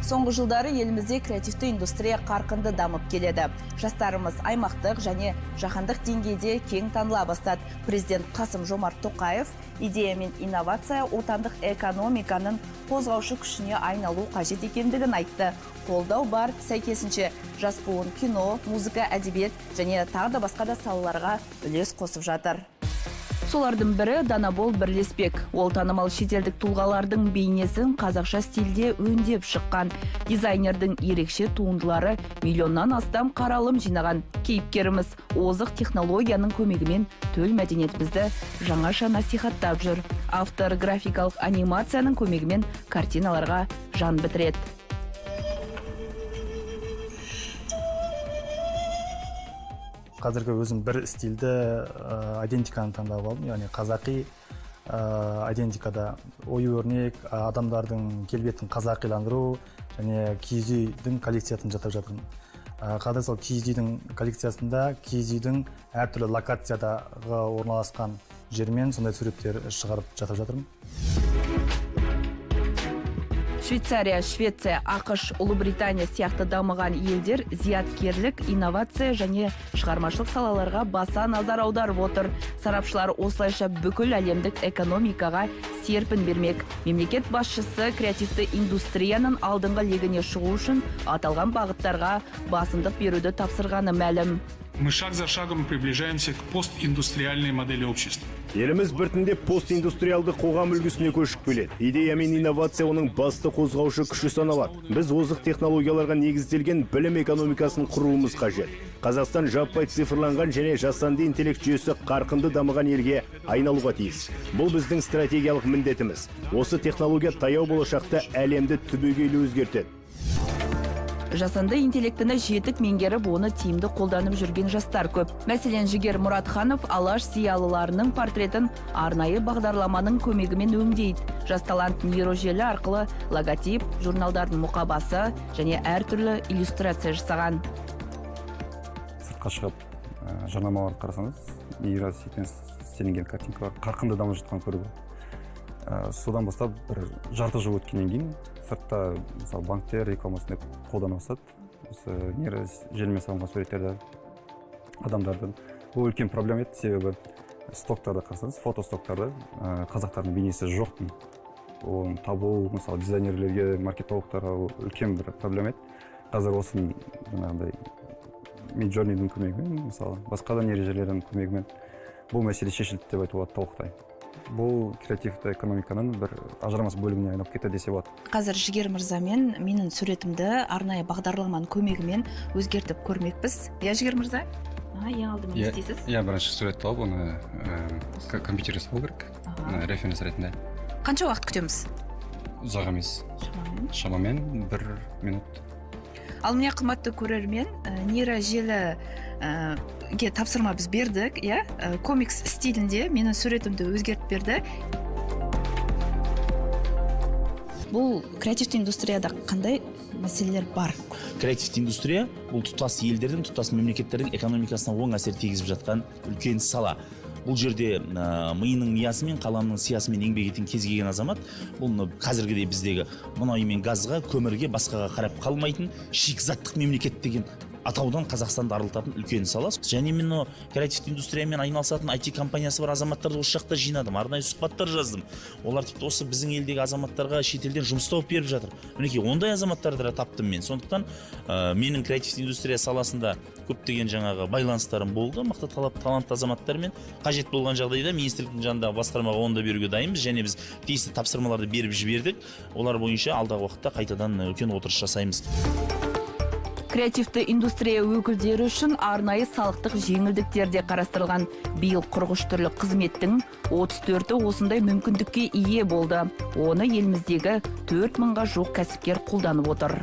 Соңғы жылдары елімізде креативті индустрия қарқынды дамып келеді. Жастарымыз аймақтық және жаһандық деңгейде кең таныла бастады. Президент Қасым-Жомарт Тоқаев идея мен инновация отандық экономиканың қозғаушы күшіне айналу қажет екендігін айтты. Қолдау бар, сәйкесінше жас буын кино, музыка, әдебиет және тағы да басқа да салаларға үлес қосып жатыр. Солардың бірі Данабол Бірлеспек. Ол танымал шетелдік тұлғалардың бейнесін қазақша стильде өңдеп шыққан. Дизайнердің ерекше туындылары миллионнан астам қаралым жинаған. Кейіпкеріміз озық технологияның көмегімен төл мәдениетімізді жаңаша насихаттап жүр. Автор графикалық анимацияның көмегімен картиналарға жан бітіреді. Қазіргі өзім бір стильді идентиканы таңдап алдым, яғни қазақи идентикада ою-өрнек, адамдардың келбетін қазақиландыру және киіз үйдің коллекциясын жасап жатырмын. Қазір сол киіз үйдің коллекциясында киіз үйдің әртүрлі локациядағы орналасқан жермен сондай суреттер шығарып жасап жатырмын. Швейцария, Швеция, ақш, Ұлыбритания сияқты дамыған елдер зияткерлік, инновация және шығармашылық салаларға баса назар аударып отыр. Сарапшылар осылайша бүкіл әлемдік экономикаға серпін бермек. Мемлекет басшысы креативті индустрияның алдыңғы легіне шығу үшін аталған бағыттарға басымдық беруді тапсырғаны мәлім. Мы шаг за шагом приближаемся к постиндустриальной модели общества. Еліміз біртіндеп постиндустриалды қоғам үлгісіне көшіп келеді. Идея мен инновация оның басты қозғаушы күші саналады. Біз озық технологияларға негізделген білім экономикасын құруымыз қажет. Қазақстан жаппай цифрланған және жасанды интеллект жүйесі қарқынды дамыған елге айналуға тиіс. Бұл біздің стратегиялық міндетіміз. Осы технология таяу болашақта әлемді түбегейлі өзгертеді. Жасанды интеллектіні жетік меңгеріп, оны тиімді қолданып жүрген жастар көп. Мәселен, Жігер Мұратханов алаш зиялыларының портретін арнайы бағдарламаның көмегімен өңдейді. Жас талант нейрожелі арқылы логотип, журналдардың мұқабасы және әртүрлі иллюстрация жасаған. Сыртқа шығып, жарнамаларды қарасаңыз, нейросетпен істелінген картинкалар қарқынды дамып жатқан көруге. Содан бастап бір жарты жыл өткеннен кейін сыртта мысалы банктер рекламасын қолдана бастады. Осы нейрожелімен салынған суреттерді адамдардың бұл үлкен проблема еді, себебі стоктарды қарасаңыз, фотостоктарды қазақтардың бейнесі жоқтың. Оны табу, мысалы дизайнерлерге, маркетологтарға үлкен бір проблема еді. Қазір осы жаңағыдай Midjourney'дің көмегімен, мысалы басқа да нейрожелілердің көмегімен бұл мәселе шешілді деп айтуға толықтай. Бұл креативті экономиканың бір ажырамас бөлігіне айналып кетті десе болады. Қазір Жігер мырзамен менің суретімді арнайы бағдарламаның көмегімен өзгертіп көрмекпіз. Я, Жігер мырза? Ең алдымен не істейсіз? Я бірінші сурет тауып, оны компьютерге салу керек, референс ретінде. Қанша уақыт күтеміз? Ұзақ емес. Шамамен 1 минут. Ал міне қымбатты көрермен, нейрожеліге тапсырма біз бердік, комикс стилінде менің суретімді өзгертіп берді. Бұл креативті индустрияда қандай мәселелер бар? Креативті индустрия бұл тұтас елдердің, тұтас мемлекеттердің экономикасына оң әсер тигізіп жатқан үлкен сала. Бұл жерде миының миясы мен қаламның сиясымен еңбек еткен кез келген азамат, бұл қазіргідей біздегі мұнай мен газға, көмірге, басқаға қарап қалмайтын шикізаттық мемлекет деген атаудан Қазақстанды арылтатын үлкен сала. Және мен креативті индустриямен айналысатын IT компаниясы бар азаматтарды осы жақта жинадым, арнайы сұхбаттар жаздым. Олар тіпті осы біздің елдегі азаматтарға шетелден жұмыс тауып беріп жатыр. Мінекей ондай азаматтарды да таптым мен. Сондықтан менің креативті индустрия саласында көптеген жаңағы байланыстарым болды, мықты талантты азаматтармен. Қажет болған жағдайда министрліктің жанындағы басқармаға оны да беруге дайынбыз, және біз тиісті тапсырмаларды беріп жібердік. Олар бойынша алдағы уақытта қайтадан үлкен отырыс жасаймыз. Креативті индустрия өкілдері үшін арнайы салықтық жеңілдіктер де қарастырылған. Биыл 43 түрлі қызметтің 34-і осындай мүмкіндікке ие болды. Оны еліміздегі 4000-ға жуық кәсіпкер қолданып отыр.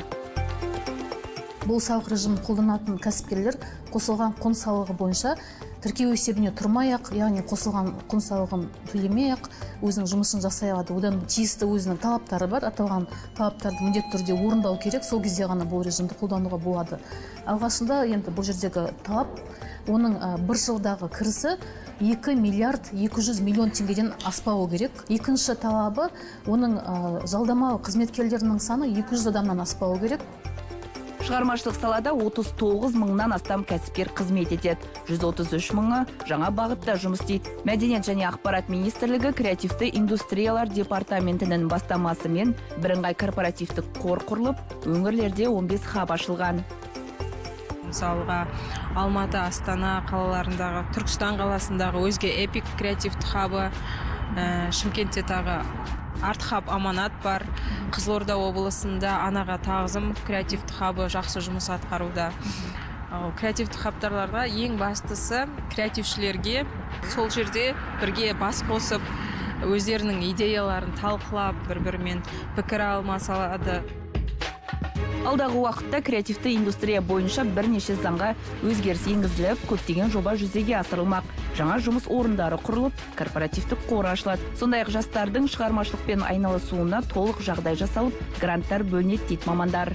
Бұл салық режимін қолданатын кәсіпкерлер қосылған құн салығы бойынша тіркеу есебіне тұрмай-ақ, яғни қосылған құн салығын төлемей-ақ өзінің жұмысын жасай алады. Одан тиісті өзінің талаптары бар, аталған талаптарды міндетті түрде орындау керек, сол кезде ғана бұл режимді қолдануға болады. Алғашында енді бұл жердегі талап оның бір жылдағы кірісі 2 миллиард 200 миллион теңгеден аспауы керек. Екінші талабы, оның жалдамалы қызметкерлерінің саны 200 адамнан аспауы керек. Шығармашылық салада 39 мыңнан астам кәсіпкер қызмет етеді. 133 мыңы жаңа бағытта жұмыс істейді. Мәдениет және ақпарат министрлігі креативті индустриялар департаментінің бастамасымен бірыңғай корпоративтік қор құрылып, өңірлерде 15 хаб ашылған. Мысалға, Алматы, Астана қалаларындағы, Түркістан қаласындағы өзге эпик креативті хабы, Шымкентте тағы Арт хаб Аманат бар, Қызылорда облысында Анаға тағзым креативті хабы жақсы жұмыс атқаруда. Креативті хабтарларға ең бастысы креатившілерге сол жерде бірге бас қосып, өздерінің идеяларын талқылап, бір-бірімен пікір алмасады. Алдағы уақытта креативті индустрия бойынша бірнеше заңға өзгеріс енгізіліп, көптеген жоба жүзеге асырылмақ. Жаңа жұмыс орындары құрылып, корпоративтік қор ашылады. Сондай-ақ жастардың шығармашылықпен айналысуына толық жағдай жасалып, гранттар бөлінеді дейді мамандар.